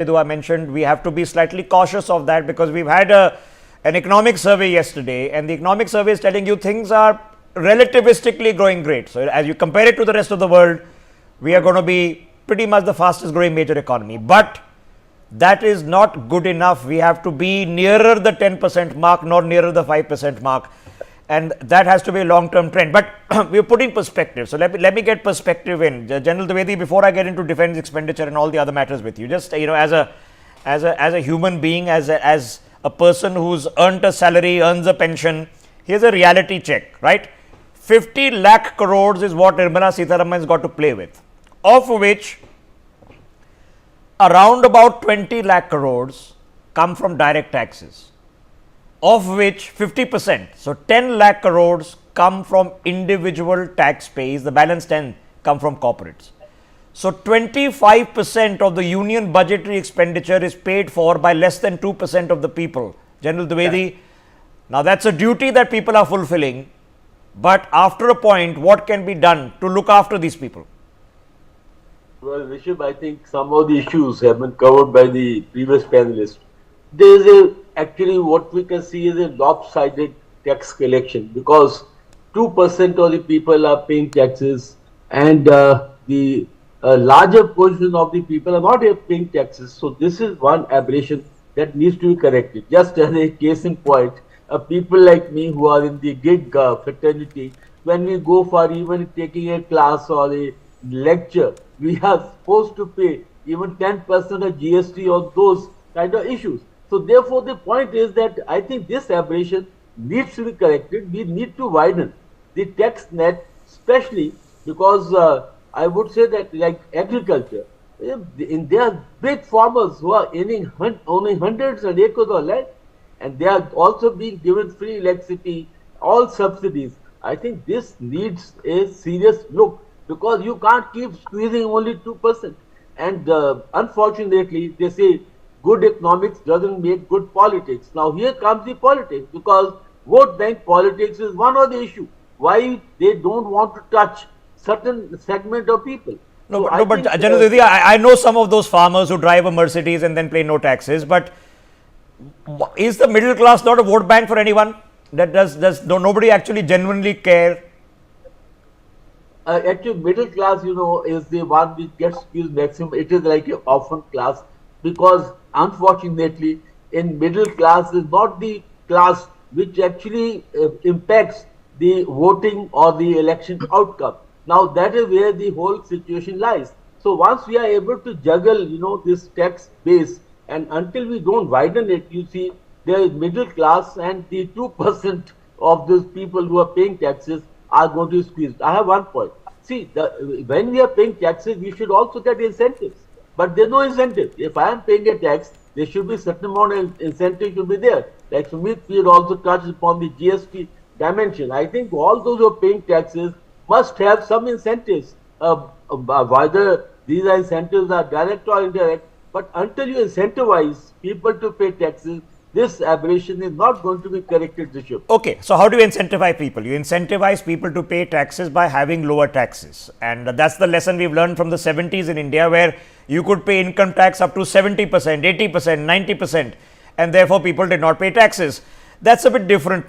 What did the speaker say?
I mentioned we have to be slightly cautious of that because we've had an economic survey yesterday, and the economic survey is telling you things are relativistically growing great. So as you compare it to the rest of the world, we are going to be pretty much the fastest growing major economy. But that is not good enough. We have to be nearer the 10% mark, not nearer the 5% mark. And that has to be a long-term trend. But we are putting perspective. So let me get perspective in. General Dwivedi, before I get into defense expenditure and all the other matters with you, just as a human being, as a person who's earned a salary, earns a pension, here's a reality check, right? 50 lakh crores is what Nirmala Sitharaman has got to play with, of which around about 20 lakh crores come from direct taxes, of which 50%, so 10 lakh crores come from individual taxpayers, the balance 10 come from corporates. So 25% of the union budgetary expenditure is paid for by less than 2% of the people. General Dwivedi, now that's a duty that people are fulfilling, but after a point, what can be done to look after these people? Well, Rishabh, I think some of the issues have been covered by the previous panelists. There is actually what we can see is a lopsided tax collection, because 2% of the people are paying taxes, and the larger portion of the people are not paying taxes. So this is one aberration that needs to be corrected. Just as a case in point, people like me who are in the gig fraternity, when we go for even taking a class or a lecture, we are supposed to pay even 10% of GST on those kind of issues. So therefore, the point is that I think this aberration needs to be corrected. We need to widen the tax net, especially because I would say that, like agriculture, there are big farmers who are owning hundreds of acres of land, and they are also being given free electricity, all subsidies. I think this needs a serious look, because you can't keep squeezing only 2%. And unfortunately, they say good economics doesn't make good politics. Now here comes the politics, because vote bank politics is one of the issues. Why they don't want to touch certain segment of people. No, but General Dwivedi, I know some of those farmers who drive a Mercedes and then pay no taxes, but is the middle class not a vote bank for anyone? That does nobody actually genuinely care? Actually, middle class, is the one which gets squeezed maximum. It is like an orphan class, because unfortunately, in middle class is not the class which actually impacts the voting or the election outcome. Now that is where the whole situation lies. So once we are able to juggle, this tax base, and until we don't widen it, you see, there is middle class, and the 2% of those people who are paying taxes are going to be squeezed. I have one point. See, when we are paying taxes, we should also get incentives. But there's no incentive. If I am paying a tax, there should be certain amount of incentive should be there. Like Sumit, we had also touched upon the GST dimension. I think all those who are paying taxes must have some incentives, whether these incentives are direct or indirect. But until you incentivize people to pay taxes, this aberration is not going to be corrected, Rishabh. Okay, so how do you incentivize people? You incentivize people to pay taxes by having lower taxes. And that's the lesson we've learned from the 70s in India, where you could pay income tax up to 70%, 80%, 90%, and therefore people did not pay taxes. That's a bit different now.